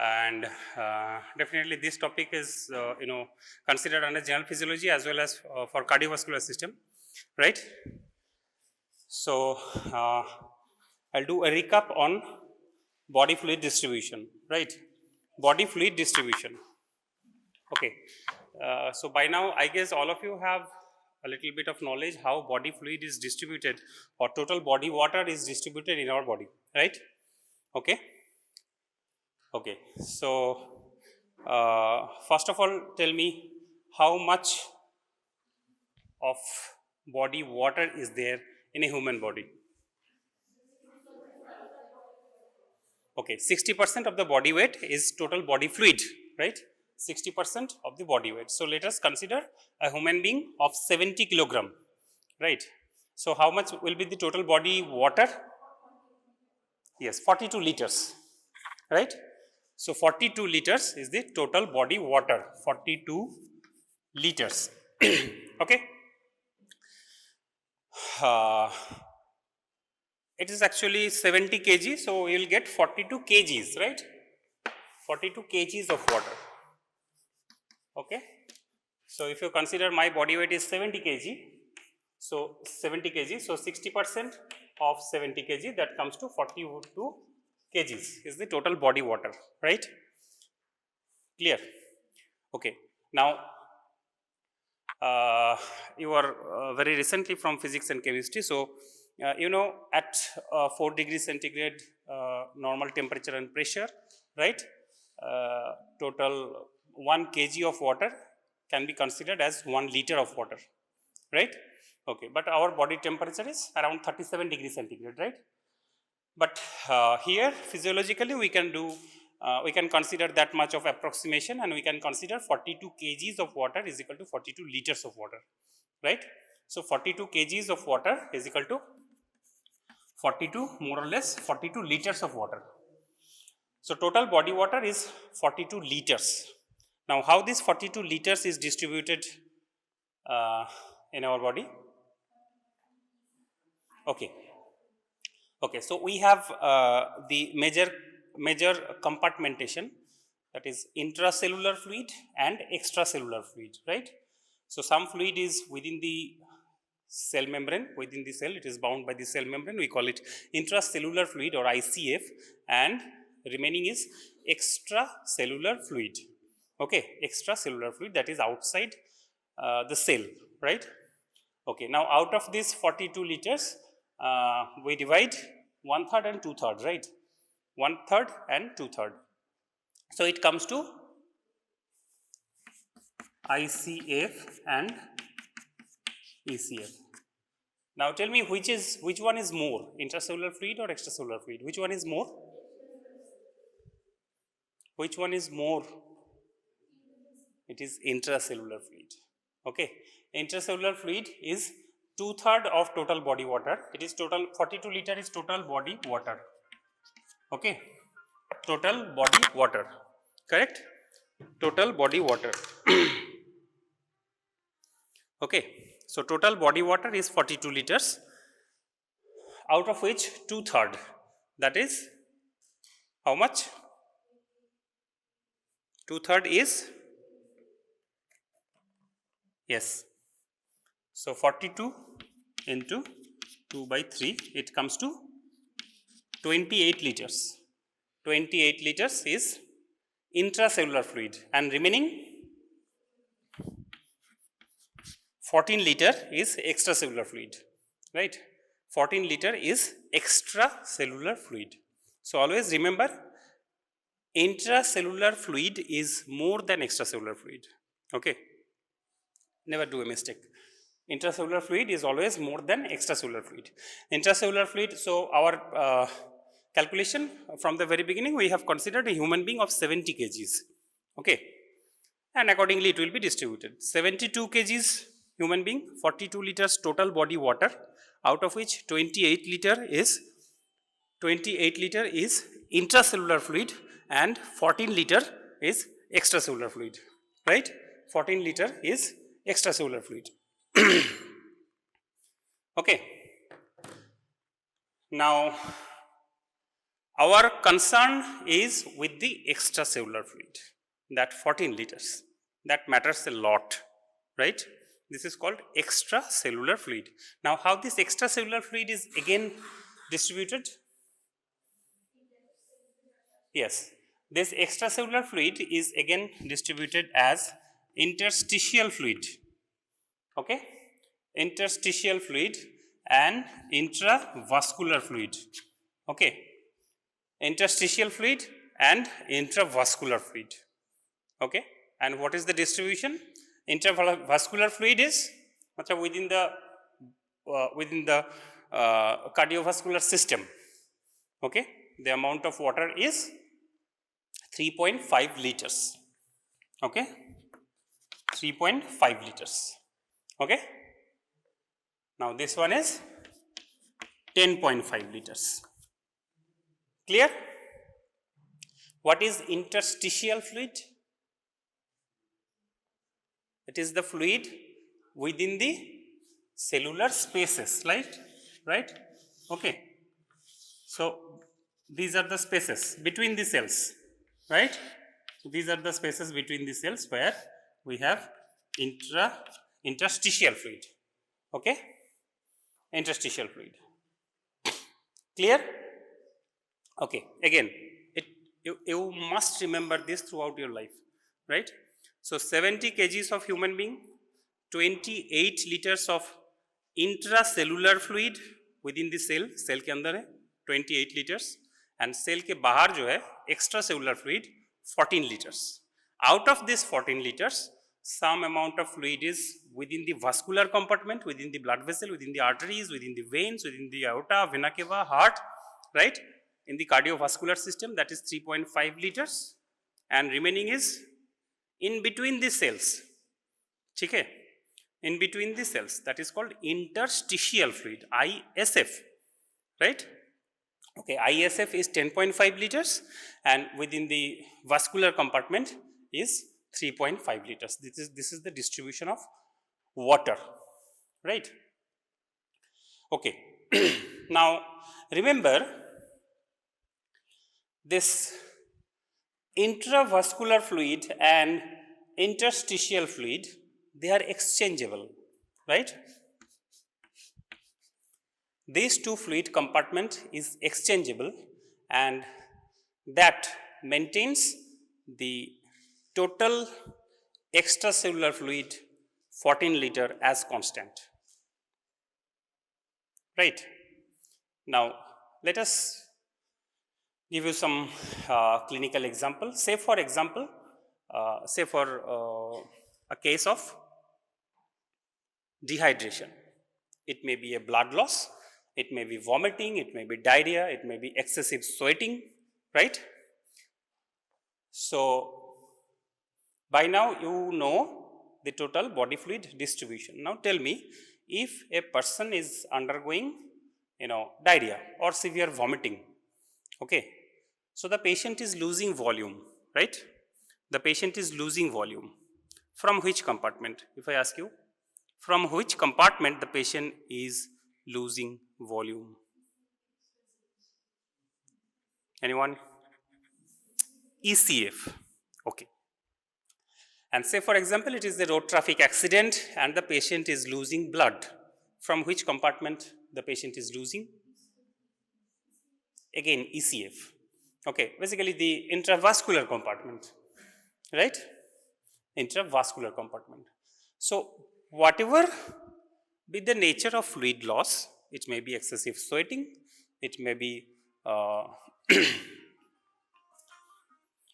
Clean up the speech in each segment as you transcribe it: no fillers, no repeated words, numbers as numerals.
and definitely this topic is considered under general physiology as well as for cardiovascular system, right? So I'll do a recap on body fluid distribution, right? Body fluid distribution. Okay, so by now I guess all of you have a little bit of knowledge how body fluid is distributed or total body water is distributed in our body, right? Okay. Okay, so first of all, tell me how much of body water is there in a human body? Okay, 60% of the body weight is total body fluid, right? 60% of the body weight. So let us consider a human being of 70 kilogram, right? So how much will be the total body water? Yes, 42 liters, right? So 42 liters is the total body water, 42 liters. Okay. It is actually 70 kg, so you will get 42 kgs, right? 42 kgs of water. Okay. So if you consider my body weight is 70 kg, so 70 kg, so 60% of 70 kg, that comes to 42 kgs is the total body water, right? Clear? Okay. Now, you are very recently from physics and chemistry, so at 4 degrees centigrade normal temperature and pressure, right? Total 1 kg of water can be considered as 1 liter of water, right? Okay, but our body temperature is around 37 degrees centigrade, right? But here physiologically we can do, we can consider that much of approximation, and we can consider 42 kgs of water is equal to 42 liters of water, right? So 42 kgs of water is equal to 42, more or less 42 liters of water. So total body water is 42 liters. Now how this 42 liters is distributed in our body? Okay. Okay, so we have the major compartmentation, that is intracellular fluid and extracellular fluid, right? So some fluid is within the cell membrane, within the cell, it is bound by the cell membrane, we call it intracellular fluid or ICF, and remaining is extracellular fluid. Okay, extracellular fluid, that is outside the cell, right? Okay, now out of this 42 liters, we divide 1/3 and 2/3, right? 1/3 and 2/3. So it comes to ICF and ECF. Now tell me which one is more, intracellular fluid or extracellular fluid? Which one is more? Which one is more? It is intracellular fluid. Okay, intracellular fluid is 2/3 of total body water. It is total 42 liter is total body water. Okay, total body water, correct? Total body water. Okay, so total body water is 42 liters, out of which 2/3, that is how much? 2/3 is, yes, so 42 into 2/3, it comes to 28 liters. 28 liters is intracellular fluid, and remaining 14 liter is extracellular fluid, right? 14 liter is extracellular fluid. So always remember, intracellular fluid is more than extracellular fluid. Okay, never do a mistake. Intracellular fluid is always more than extracellular fluid. Intracellular fluid, so our calculation from the very beginning, we have considered a human being of 70 kgs. Okay, and accordingly it will be distributed. 72 kgs human being, 42 liters total body water, out of which 28 liter is intracellular fluid and 14 liter is extracellular fluid, right? 14 liter is extracellular fluid. Okay. Now Our concern is with the extracellular fluid, that 14 liters. That matters a lot, right? This is called extracellular fluid. Now, how this extracellular fluid is again distributed? Yes, this extracellular fluid is again distributed as interstitial fluid, okay? Interstitial fluid and intravascular fluid, okay? Interstitial fluid and intravascular fluid, okay? And what is the distribution? Intravascular fluid is within the cardiovascular system, okay? The amount of water is 3.5 liters, okay? 3.5 liters, okay? Now this one is 10.5 liters. Clear? What is interstitial fluid? It is the fluid within the cellular spaces, right? Okay. So these are the spaces between the cells, right? So these are the spaces between the cells where we have interstitial fluid, okay? Interstitial fluid. Clear? Okay, again, you must remember this throughout your life, right? So 70 kgs of human being, 28 liters of intracellular fluid within the cell के अंदर है 28 liters, and cell के बाहर जो है extracellular fluid 14 liters. Out of this 14 liters, some amount of fluid is within the vascular compartment, within the blood vessel, within the arteries, within the veins, within the aorta, vena cava, heart, right? In the cardiovascular system, that is 3.5 liters, and remaining is in between the cells, okay? In between the cells, that is called interstitial fluid, ISF, right? Okay, ISF is 10.5 liters, and within the vascular compartment is 3.5 liters. This is the distribution of water, right? Okay. Now remember, this intravascular fluid and interstitial fluid, they are exchangeable, right? These two fluid compartment is exchangeable, and that maintains the total extracellular fluid 14 liter as constant, right? Now let us give you some clinical example. Say for example, a case of dehydration. It may be a blood loss, it may be vomiting, it may be diarrhea, it may be excessive sweating, right? So by now you know the total body fluid distribution. Now tell me, if a person is undergoing diarrhea or severe vomiting, okay, so the patient is losing volume, right? The patient is losing volume. From which compartment? If I ask you, from which compartment the patient is losing volume? Anyone? ECF. Okay. And say for example, it is a road traffic accident and the patient is losing blood. From which compartment the patient is losing? Again, ECF. Okay, basically the intravascular compartment, right? Intravascular compartment. So whatever be the nature of fluid loss, it may be excessive sweating, it may be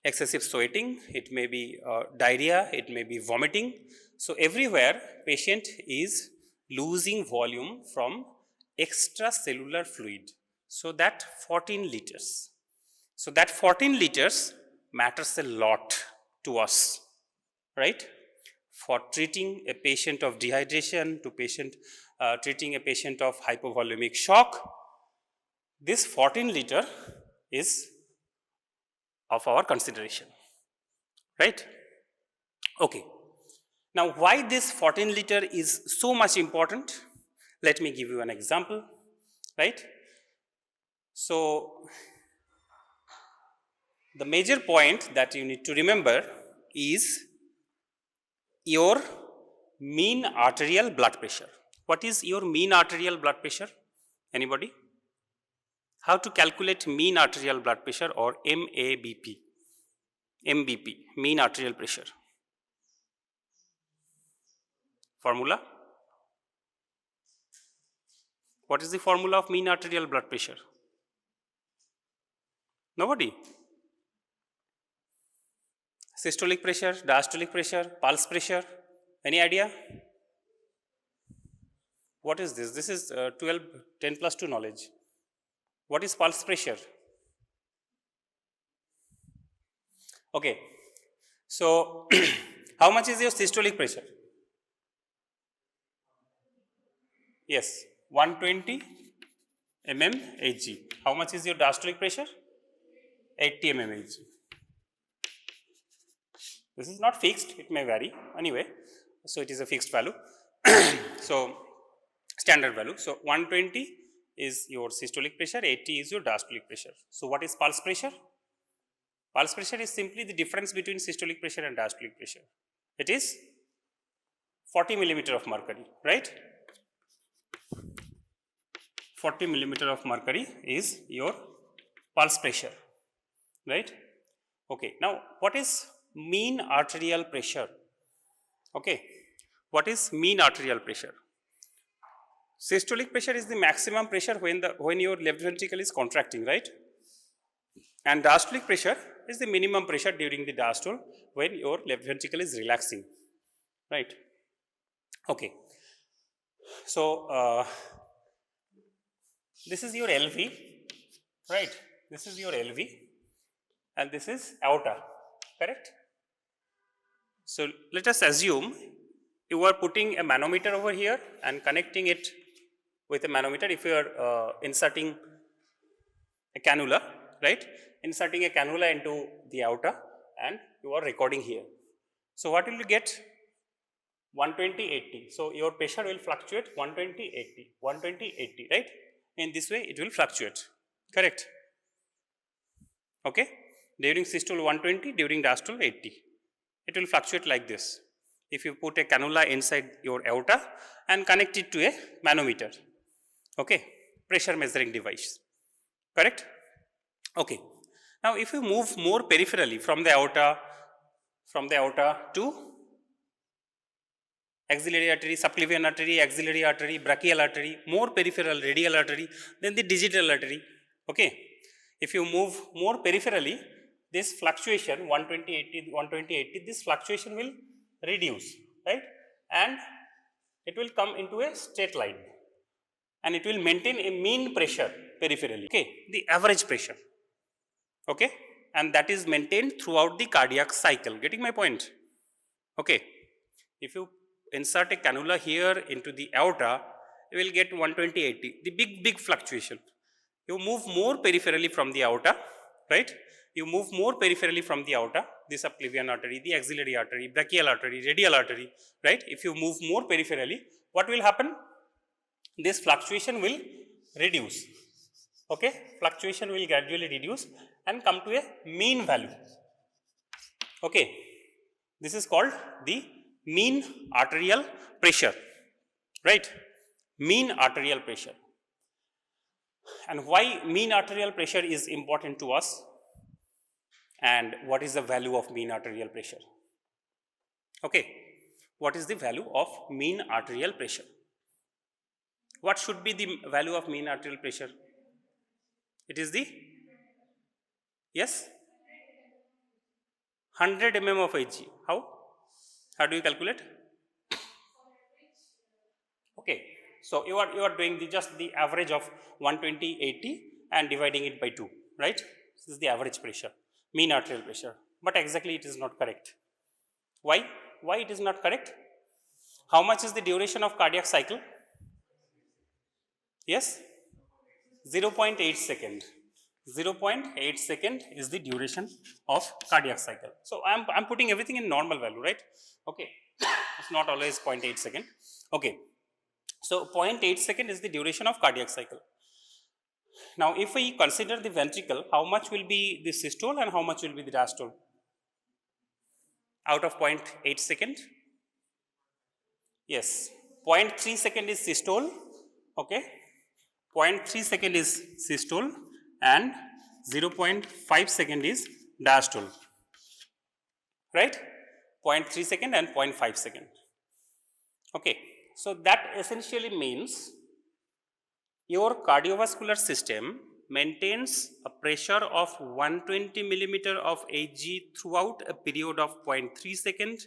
excessive sweating, it may be diarrhea, it may be vomiting. So everywhere patient is losing volume from extracellular fluid. So that 14 liters. So that 14 liters matters a lot to us, right? For treating a patient of dehydration, treating a patient of hypovolemic shock, this 14 liter is of our consideration, right? Okay. Now why this 14 liter is so much important? Let me give you an example, right? So The major point that you need to remember is your mean arterial blood pressure. What is your mean arterial blood pressure? Anybody? How to calculate mean arterial blood pressure, or MABP? MBP, mean arterial pressure. Formula? What is the formula of mean arterial blood pressure? Nobody? Systolic pressure, diastolic pressure, pulse pressure, any idea? What is this? This is 10 plus 2 knowledge. What is pulse pressure? Okay, so how much is your systolic pressure? Yes, 120 mmHg. How much is your diastolic pressure? 80 mmHg. This is not fixed, it may vary anyway, so it is a fixed value. So standard value. So 120 is your systolic pressure, 80 is your diastolic pressure. So what is pulse pressure? Pulse pressure is simply the difference between systolic pressure and diastolic pressure. It is 40 millimeter of mercury, right? 40 millimeter of mercury is your pulse pressure, right? Okay, now what is mean arterial pressure? Okay, what is mean arterial pressure? Systolic pressure is the maximum pressure when your left ventricle is contracting, right? And diastolic pressure is the minimum pressure during the diastole when your left ventricle is relaxing, right? Okay, so this is your LV, right? This is your LV and this is aorta, correct? So let us assume you are putting a manometer over here and connecting it with a manometer. If you are inserting a cannula, right? Inserting a cannula into the aorta and you are recording here. So what will you get? 120/80. So your pressure will fluctuate 120/80, 120/80, right? In this way it will fluctuate, correct? Okay, during systole 120, during diastole 80. It will fluctuate like this. If you put a cannula inside your aorta and connect it to a manometer, okay, pressure measuring device, correct? Okay, now if you move more peripherally from the aorta to axillary artery, subclavian artery, axillary artery, brachial artery, more peripheral, radial artery, then the digital artery, okay. If you move more peripherally, this fluctuation 120/80, this fluctuation will reduce, right? And it will come into a straight line and it will maintain a mean pressure peripherally, okay, the average pressure, okay, and that is maintained throughout the cardiac cycle. Getting my point? Okay, if you insert a cannula here into the aorta, you will get 120/80, the big fluctuation. You move more peripherally from the aorta, right? You move more peripherally from the aorta, the subclavian artery, the axillary artery, brachial artery, radial artery, right? If you move more peripherally, what will happen? This fluctuation will reduce, okay? Fluctuation will gradually reduce and come to a mean value, okay? This is called the mean arterial pressure, right? Mean arterial pressure. And why mean arterial pressure is important to us, and what is the value of mean arterial pressure? Okay, what is the value of mean arterial pressure? What should be the value of mean arterial pressure? It is the, yes, 100 mm of Hg. How do you calculate? Okay, so you are doing just the average of 120/80 and dividing it by 2, right? This is the average pressure, mean arterial pressure, but exactly it is not correct. Why? Why it is not correct? How much is the duration of cardiac cycle? Yes, 0.8 second. 0.8 second is the duration of cardiac cycle. So I'm putting everything in normal value, right? Okay, it's not always 0.8 second. Okay, so 0.8 second is the duration of cardiac cycle. Now, if we consider the ventricle, how much will be the systole and how much will be the diastole? Out of 0.8 second? Yes, 0.3 second is systole, okay? 0.3 second is systole and 0.5 second is diastole, right? 0.3 second and 0.5 second. Okay, so that essentially means your cardiovascular system maintains a pressure of 120 millimeter of Hg throughout a period of 0.3 second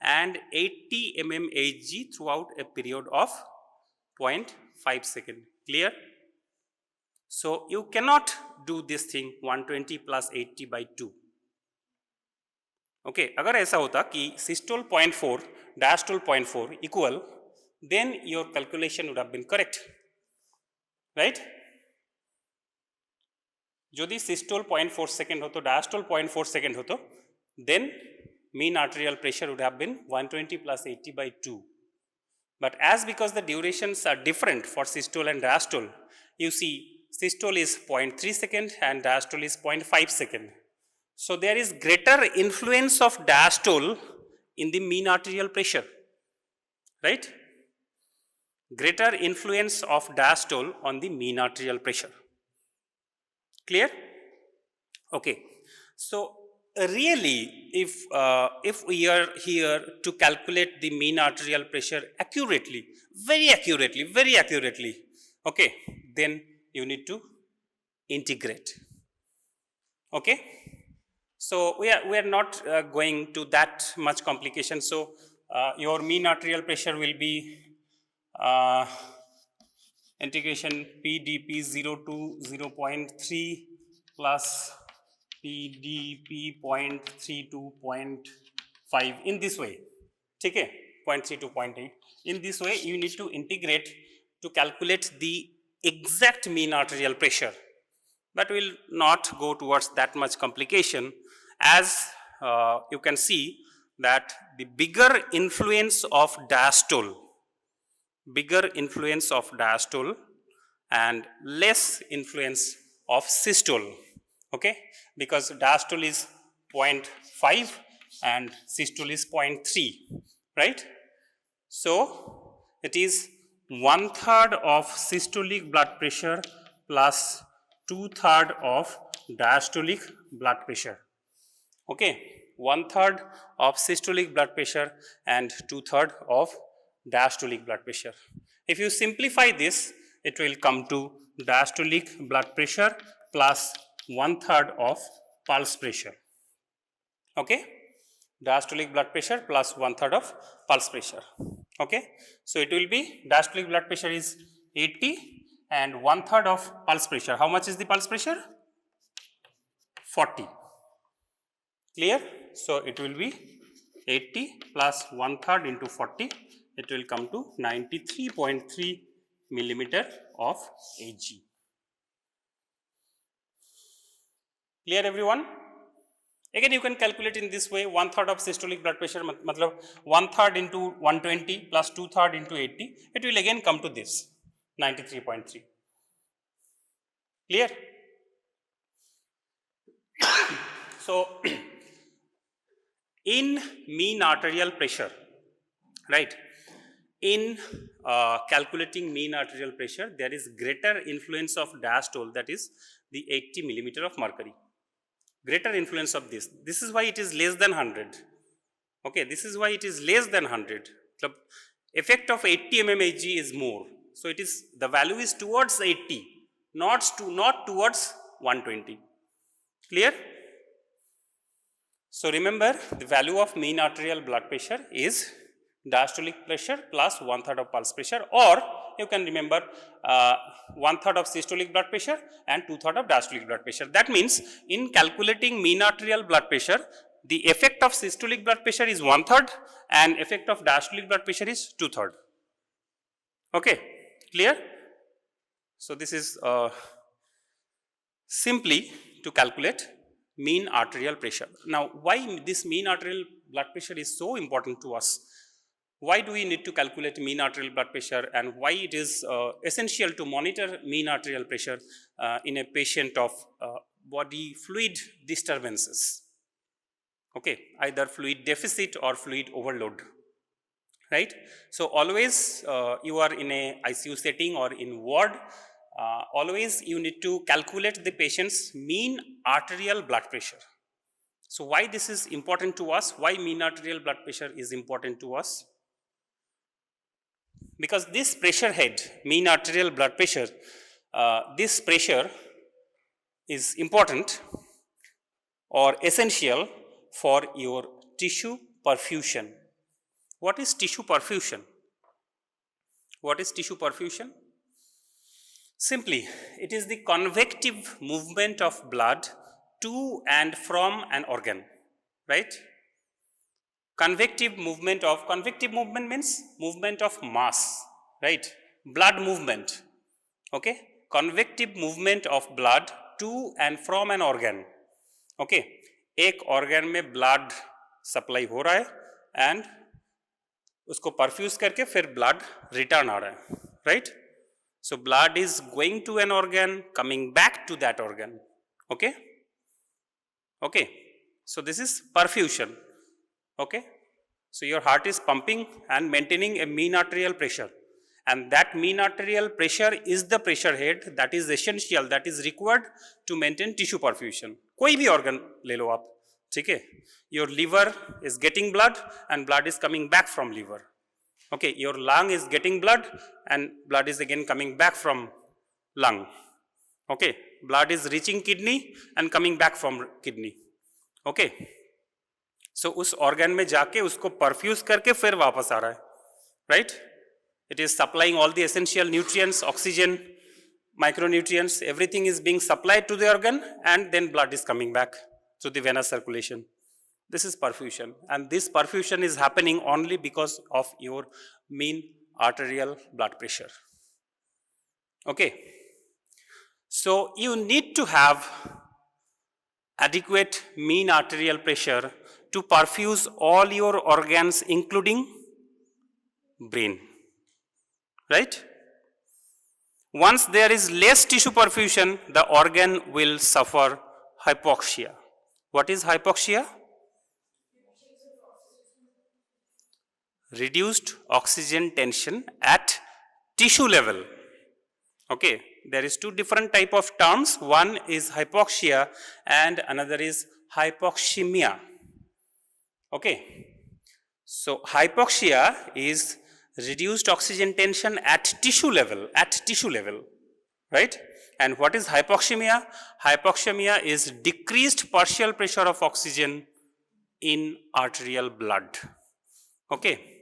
and 80 mm Hg throughout a period of 0.5 second. Clear? So you cannot do this thing 120 plus 80 by 2. Okay, अगर ऐसा होता कि systole 0.4, diastole 0.4 equal, then your calculation would have been correct, right? যদি systole 0.4 second होतो, diastole 0.4 second होतो, then mean arterial pressure would have been 120 plus 80 by 2. But as because the durations are different for systole and diastole, you see systole is 0.3 second and diastole is 0.5 second. So there is greater influence of diastole in the mean arterial pressure, right? Greater influence of diastole on the mean arterial pressure. Clear? Okay. So really, if we are here to calculate the mean arterial pressure accurately, very accurately, okay, then you need to integrate. Okay. So we are not going to that much complication. So your mean arterial pressure will be integration PdP 0 to 0.3 plus PdP 0.3 to 0.5 in this way. Okay, 0.3 to 0.8. In this way, you need to integrate to calculate the exact mean arterial pressure. But we will not go towards that much complication, as you can see that the bigger influence of diastole and less influence of systole, okay, because diastole is 0.5 and systole is 0.3, right? So it is 1/3 of systolic blood pressure plus 2/3 of diastolic blood pressure. Okay, 1/3 of systolic blood pressure and 2/3 of diastolic blood pressure. If you simplify this, it will come to diastolic blood pressure plus 1/3 of pulse pressure. Okay, diastolic blood pressure plus 1/3 of pulse pressure. Okay, so it will be diastolic blood pressure is 80 and 1/3 of pulse pressure. How much is the pulse pressure? 40. Clear? So it will be 80 plus 1/3 into 40. It will come to 93.3 millimeter of Hg. Clear, everyone? Again, you can calculate in this way: 1/3 of systolic blood pressure, matlab 1/3 into 120 plus 2/3 into 80. It will again come to this 93.3. Clear? So in mean arterial pressure, right? In calculating mean arterial pressure, there is greater influence of diastole, that is the 80 millimeter of mercury. Greater influence of this. This is why it is less than 100. Okay, this is why it is less than 100. The effect of 80 mm Hg is more. So it is, the value is towards 80, not towards 120. Clear? So remember, the value of mean arterial blood pressure is diastolic pressure plus 1/3 of pulse pressure, or you can remember 1/3 of systolic blood pressure and 2/3 of diastolic blood pressure. That means in calculating mean arterial blood pressure, the effect of systolic blood pressure is 1/3 and effect of diastolic blood pressure is 2/3. Okay, clear? So this is simply to calculate mean arterial pressure. Now, why this mean arterial blood pressure is so important to us? Why do we need to calculate mean arterial blood pressure, and why it is essential to monitor mean arterial pressure in a patient of body fluid disturbances? Okay, either fluid deficit or fluid overload, right? So always you are in a ICU setting or in ward, always you need to calculate the patient's mean arterial blood pressure. So why this is important to us? Why mean arterial blood pressure is important to us? Because this pressure head, mean arterial blood pressure, this pressure is important or essential for your tissue perfusion. What is tissue perfusion? What is tissue perfusion? Simply, it is the convective movement of blood to and from an organ, right? Convective movement means movement of mass, right? Blood movement, okay? Convective movement of blood to and from an organ, okay? एक organ में blood supply हो रहा है and उसको perfuse करके फिर blood return आ रहा है, right? So blood is going to an organ, coming back to that organ, okay? Okay, so this is perfusion, okay? So your heart is pumping and maintaining a mean arterial pressure, and that mean arterial pressure is the pressure head that is essential, that is required to maintain tissue perfusion. कोई भी organ ले लो आप, ठीक है? Your liver is getting blood and blood is coming back from liver. Okay, your lung is getting blood and blood is again coming back from lung. Okay, blood is reaching kidney and coming back from kidney. Okay, so उस organ में जाके उसको perfuse करके फिर वापस आ रहा है, right? It is supplying all the essential nutrients, oxygen, micronutrients, everything is being supplied to the organ, and then blood is coming back to the venous circulation. This is perfusion, and this perfusion is happening only because of your mean arterial blood pressure. Okay, so you need to have adequate mean arterial pressure to perfuse all your organs, including brain, right? Once there is less tissue perfusion, the organ will suffer hypoxia. What is hypoxia? Reduced oxygen tension at tissue level. Okay, there is two different type of terms. One is hypoxia and another is hypoxemia. Okay, so hypoxia is reduced oxygen tension at tissue level, right? And what is hypoxemia? Hypoxemia is decreased partial pressure of oxygen in arterial blood. Okay,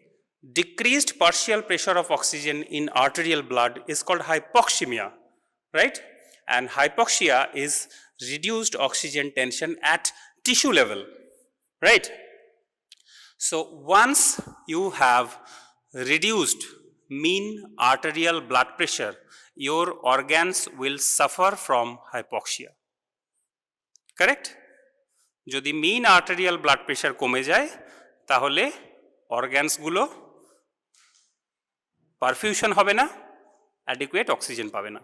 decreased partial pressure of oxygen in arterial blood is called hypoxemia, right? And hypoxia is reduced oxygen tension at tissue level, right? So once you have reduced mean arterial blood pressure, your organs will suffer from hypoxia. Correct? যদি mean arterial blood pressure কমে যায় তাহলে organs গুলো perfusion হবে না, adequate oxygen পাবে না.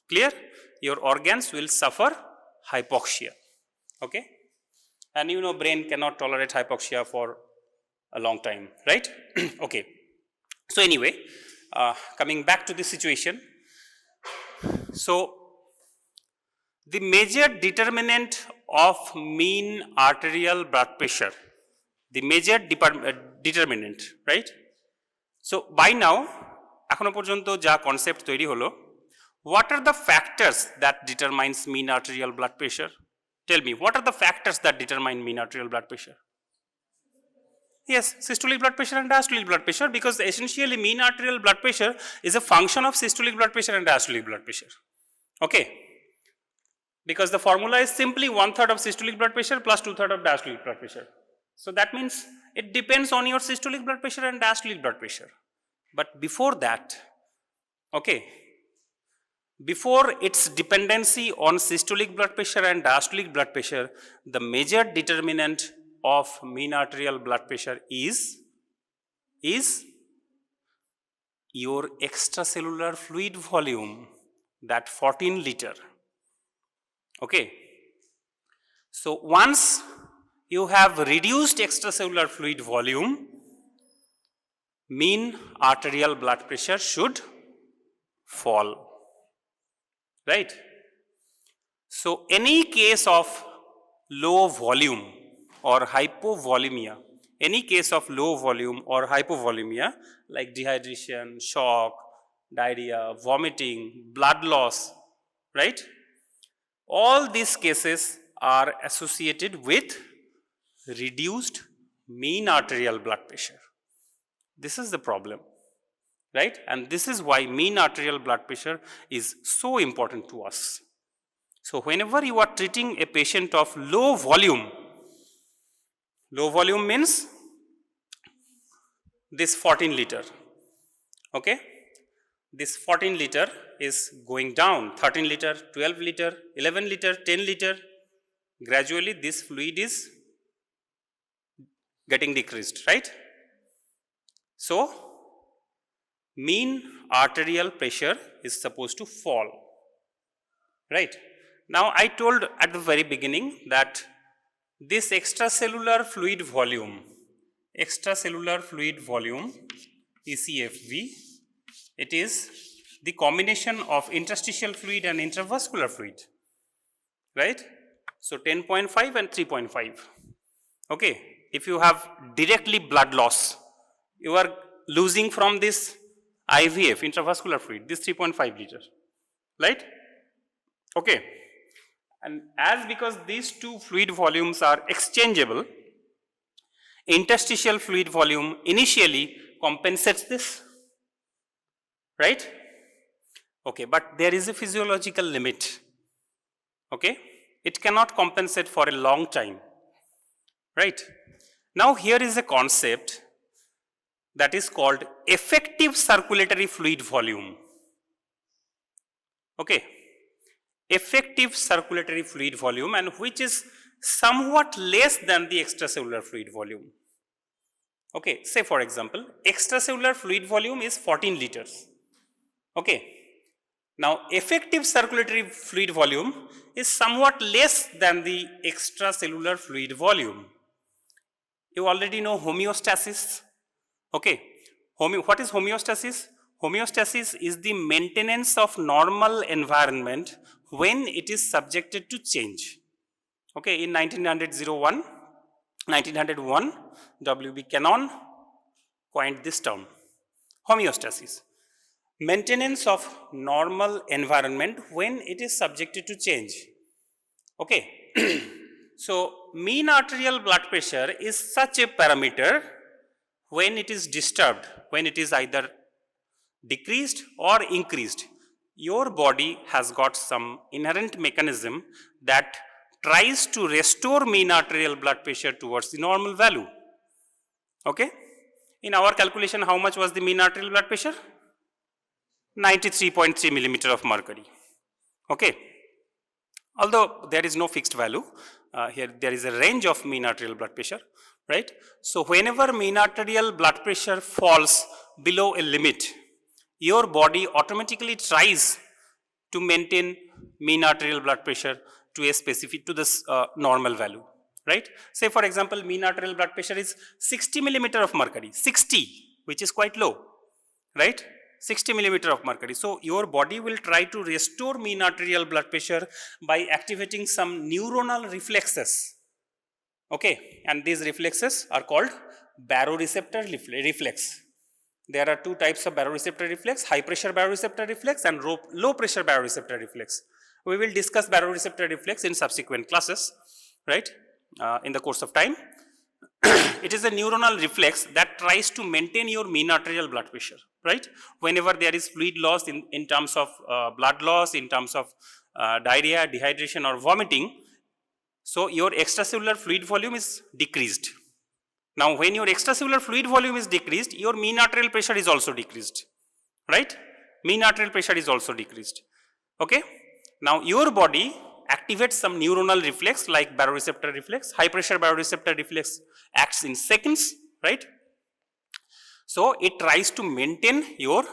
Clear? Your organs will suffer hypoxia. Okay? And you know brain cannot tolerate hypoxia for a long time, right? Okay. So anyway, coming back to the situation. So the major determinant of mean arterial blood pressure, the major determinant, right? So by now, এখনো পর্যন্ত যা concept তৈরি হলো, what are the factors that determines mean arterial blood pressure? Tell me, what are the factors that determine mean arterial blood pressure? Yes, systolic blood pressure and diastolic blood pressure, because essentially mean arterial blood pressure is a function of systolic blood pressure and diastolic blood pressure. Okay, because the formula is simply 1/3 of systolic blood pressure plus 2/3 of diastolic blood pressure. So that means it depends on your systolic blood pressure and diastolic blood pressure. But before that, okay, before its dependency on systolic blood pressure and diastolic blood pressure, the major determinant of mean arterial blood pressure is your extracellular fluid volume, that 14 liter. Okay. So once you have reduced extracellular fluid volume, mean arterial blood pressure should fall, right? So any case of low volume or hypovolemia, any case of low volume or hypovolemia like dehydration, shock, diarrhea, vomiting, blood loss, right? All these cases are associated with reduced mean arterial blood pressure. This is the problem, right? And this is why mean arterial blood pressure is so important to us. So whenever you are treating a patient of low volume means this 14 liter, okay? This 14 liter is going down, 13 liter, 12 liter, 11 liter, 10 liter. Gradually this fluid is getting decreased, right? So mean arterial pressure is supposed to fall, right? Now I told at the very beginning that this extracellular fluid volume, ECFV, it is the combination of interstitial fluid and intravascular fluid, right? So 10.5 and 3.5. Okay, if you have directly blood loss, you are losing from this IVF, intravascular fluid, this 3.5 liter, right? Okay, and as because these two fluid volumes are exchangeable, interstitial fluid volume initially compensates this, right? Okay, but there is a physiological limit, okay? It cannot compensate for a long time, right? Now here is a concept that is called effective circulatory fluid volume, okay? Effective circulatory fluid volume, and which is somewhat less than the extracellular fluid volume. Okay, say for example, extracellular fluid volume is 14 liters. Okay, now effective circulatory fluid volume is somewhat less than the extracellular fluid volume. You already know homeostasis. Okay, what is homeostasis? Homeostasis is the maintenance of normal environment when it is subjected to change. Okay, in 1901, W.B. Cannon coined this term, homeostasis. Maintenance of normal environment when it is subjected to change. Okay, so mean arterial blood pressure is such a parameter when it is disturbed, when it is either decreased or increased. Your body has got some inherent mechanism that tries to restore mean arterial blood pressure towards the normal value. Okay? In our calculation, how much was the mean arterial blood pressure? 93.3 millimeter of mercury. Okay? Although there is no fixed value, here there is a range of mean arterial blood pressure, right? So whenever mean arterial blood pressure falls below a limit, your body automatically tries to maintain mean arterial blood pressure to a specific, to this normal value, right? Say for example, mean arterial blood pressure is 60 millimeter of mercury, 60, which is quite low, right? 60 millimeter of mercury. So your body will try to restore mean arterial blood pressure by activating some neuronal reflexes. Okay, and these reflexes are called baroreceptor reflex. There are two types of baroreceptor reflex, high pressure baroreceptor reflex and low pressure baroreceptor reflex. We will discuss baroreceptor reflex in subsequent classes, right, in the course of time. It is a neuronal reflex that tries to maintain your mean arterial blood pressure, right? Whenever there is fluid loss in terms of blood loss, in terms of diarrhea, dehydration or vomiting, so your extracellular fluid volume is decreased. Now when your extracellular fluid volume is decreased, your mean arterial pressure is also decreased, right? Mean arterial pressure is also decreased, okay? Now your body activates some neuronal reflex like baroreceptor reflex. High pressure baroreceptor reflex acts in seconds, right? So it tries to maintain your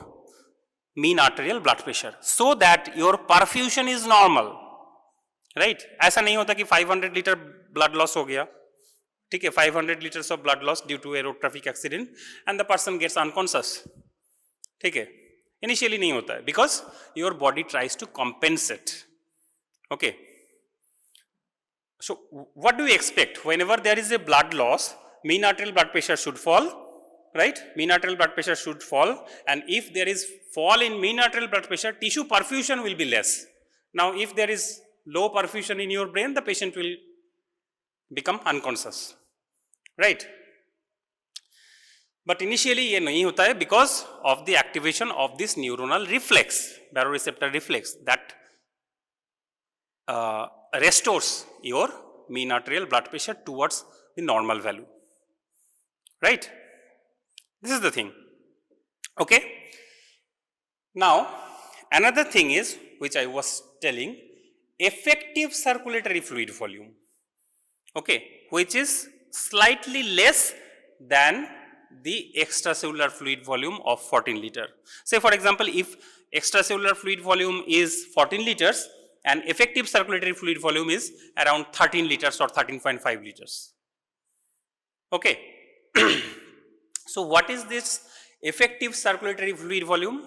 mean arterial blood pressure so that your perfusion is normal, right? ऐसा नहीं होता कि 500 litre blood loss हो गया, ठीक है, 500 liters of blood loss due to a road traffic accident and the person gets unconscious, ठीक है, initially नहीं होता है because your body tries to compensate, okay. So what do you expect? Whenever there is a blood loss, mean arterial blood pressure should fall, right? Mean arterial blood pressure should fall, and if there is fall in mean arterial blood pressure, tissue perfusion will be less. Now if there is low perfusion in your brain, the patient will become unconscious, right? But initially ये नहीं होता है because of the activation of this neuronal reflex, baroreceptor reflex, that restores your mean arterial blood pressure towards the normal value, right? This is the thing, okay. Now another thing is, which I was telling, effective circulatory fluid volume, okay, which is slightly less than the extracellular fluid volume of 14 liter. Say for example, if extracellular fluid volume is 14 liters and effective circulatory fluid volume is around 13 liters or 13.5 liters, okay. So what is this effective circulatory fluid volume?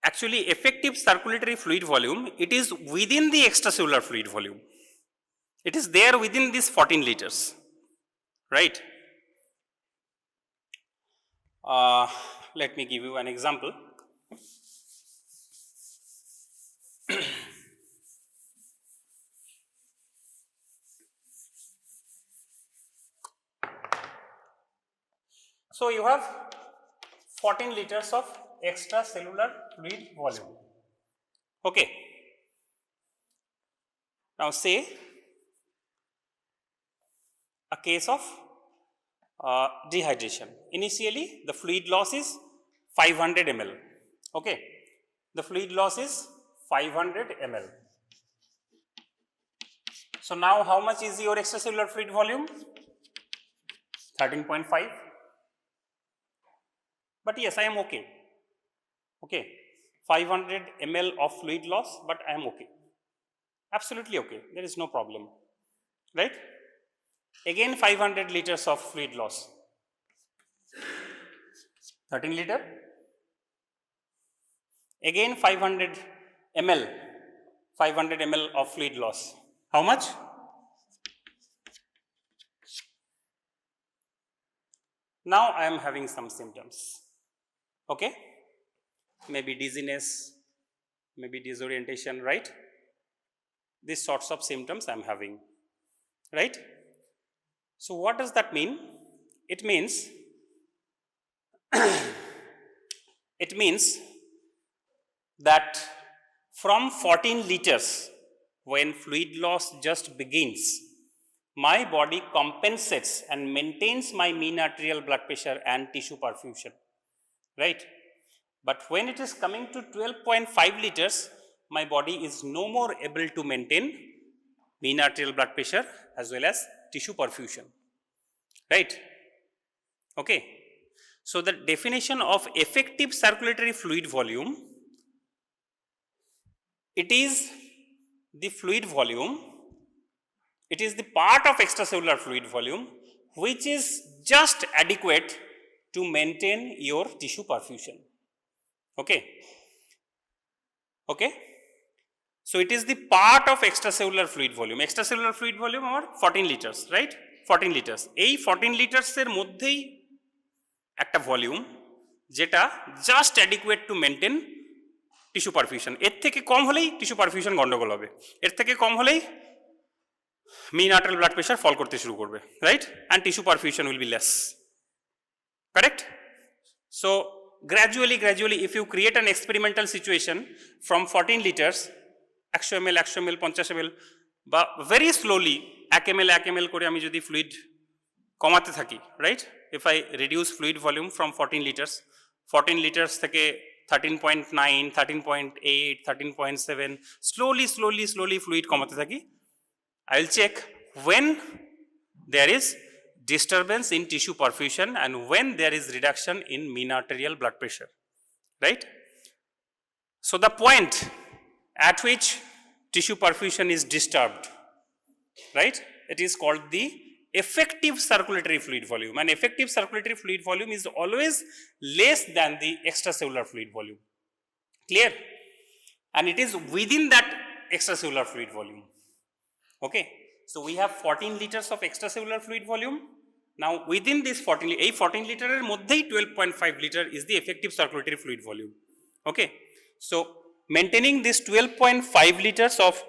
Actually effective circulatory fluid volume, it is within the extracellular fluid volume. It is there within this 14 liters, right? Let me give you an example. So you have 14 liters of extracellular fluid volume, okay. Now say a case of dehydration. Initially the fluid loss is 500 ml, okay. The fluid loss is 500 ml. So now how much is your extracellular fluid volume? 13.5. But yes, I am okay, okay. 500 ml of fluid loss, but I am okay, absolutely okay, there is no problem, right? Again 500 liters of fluid loss, 13 liter, again 500 ml of fluid loss, how much? Now I am having some symptoms, okay, maybe dizziness, maybe disorientation, right? These sorts of symptoms I am having, right? So what does that mean? It means it means that from 14 liters, when fluid loss just begins, my body compensates and maintains my mean arterial blood pressure and tissue perfusion, right? But when it is coming to 12.5 liters, my body is no more able to maintain mean arterial blood pressure as well as tissue perfusion, right? Okay. So the definition of effective circulatory fluid volume, it is the fluid volume, it is the part of extracellular fluid volume which is just adequate to maintain your tissue perfusion, okay. Okay. So it is the part of extracellular fluid volume. Extracellular fluid volume or 14 liters, right? 14 liters. এই 14 liters এর মধ্যেই একটা volume যেটা just adequate to maintain tissue perfusion. এর থেকে কম হলেই tissue perfusion গন্ডগোল হবে, এর থেকে কম হলেই mean arterial blood pressure ফল করতে শুরু করবে, right? And tissue perfusion will be less, correct? So gradually if you create an experimental situation from 14 liters 100 ml 100 ml 50 ml বা very slowly 1 ml করে আমি যদি ফ্লুইড কমাতে থাকি, right? if I reduce fluid volume from 14 liters থেকে 13.9 13.8 13.7 slowly fluid কমাতে থাকি, I will check when there is disturbance in tissue perfusion and when there is reduction in mean arterial blood pressure, right? So the point at which tissue perfusion is disturbed, right? It is called the effective circulatory fluid volume, and effective circulatory fluid volume is always less than the extracellular fluid volume. Clear? And it is within that extracellular fluid volume. Okay, so we have 14 liters of extracellular fluid volume. Now within this 14 liter er moddhei 12.5 liter is the effective circulatory fluid volume. Okay, so maintaining this 12.5 liters of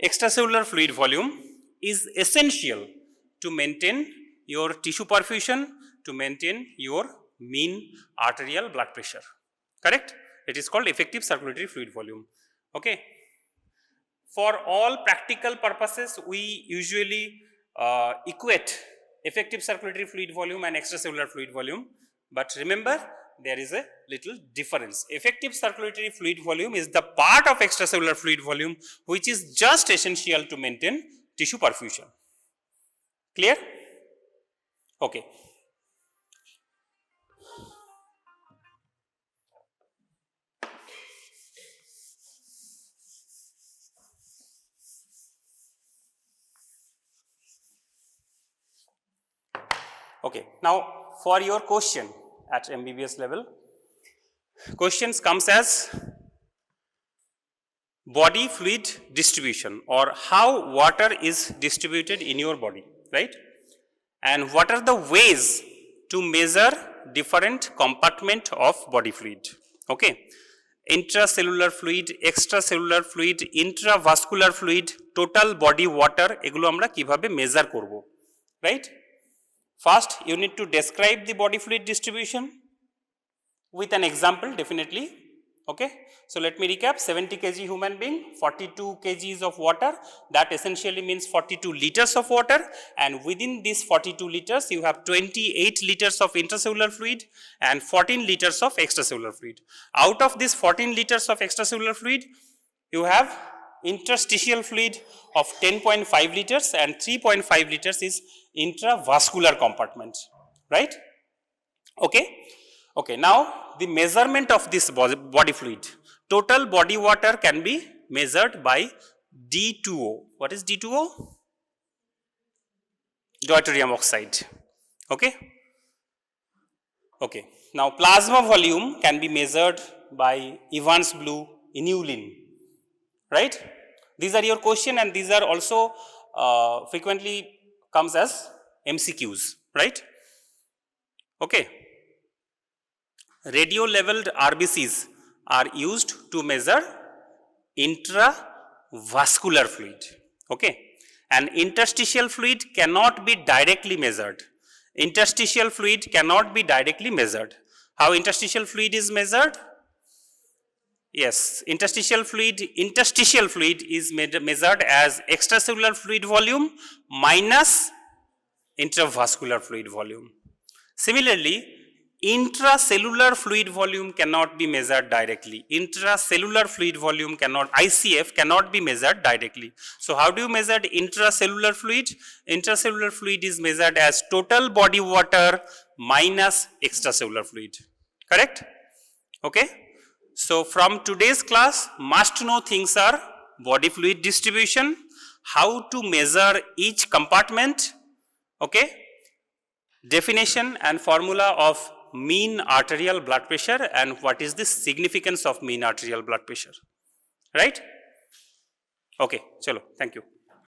extracellular fluid volume is essential to maintain your tissue perfusion, to maintain your mean arterial blood pressure. Correct? It is called effective circulatory fluid volume. Okay. For all practical purposes, we usually equate effective circulatory fluid volume and extracellular fluid volume. But remember, there is a little difference. Effective circulatory fluid volume is the part of extracellular fluid volume which is just essential to maintain tissue perfusion. Clear? Okay. Okay. Now, for your question at MBBS level, questions comes as body fluid distribution, or how water is distributed in your body, right? And what are the ways to measure different compartment of body fluid? Okay, intracellular fluid, extracellular fluid, intravascular fluid, total body water, এগুলো আমরা কিভাবে measure করব, right? First, you need to describe the body fluid distribution with an example, definitely. Okay, so let me recap. 70 kg human being, 42 kgs of water, that essentially means 42 liters of water, and within these 42 liters you have 28 liters of intracellular fluid and 14 liters of extracellular fluid. Out of this 14 liters of extracellular fluid, you have interstitial fluid of 10.5 liters and 3.5 liters is intravascular compartment, right? Okay. Okay, now the measurement of this body fluid. Total body water can be measured by D2O. What is D2O? Deuterium oxide. Okay. Okay. Now plasma volume can be measured by Evans blue inulin. Right? These are your question, and these are also frequently comes as MCQs. Right? Okay. Radio leveled RBCs are used to measure intravascular fluid. Okay, and interstitial fluid cannot be directly measured. Interstitial fluid cannot be directly measured. How interstitial fluid is measured? Yes, interstitial fluid is measured as extracellular fluid volume minus intravascular fluid volume. Similarly, intracellular fluid volume cannot be measured directly. Intracellular fluid volume cannot, ICF cannot be measured directly. So how do you measure intracellular fluid? Intracellular fluid is measured as total body water minus extracellular fluid. Correct? Okay. So from today's class, must know things are body fluid distribution, how to measure each compartment, okay, definition and formula of mean arterial blood pressure and what is the significance of mean arterial blood pressure, right? Okay, chalo, thank you.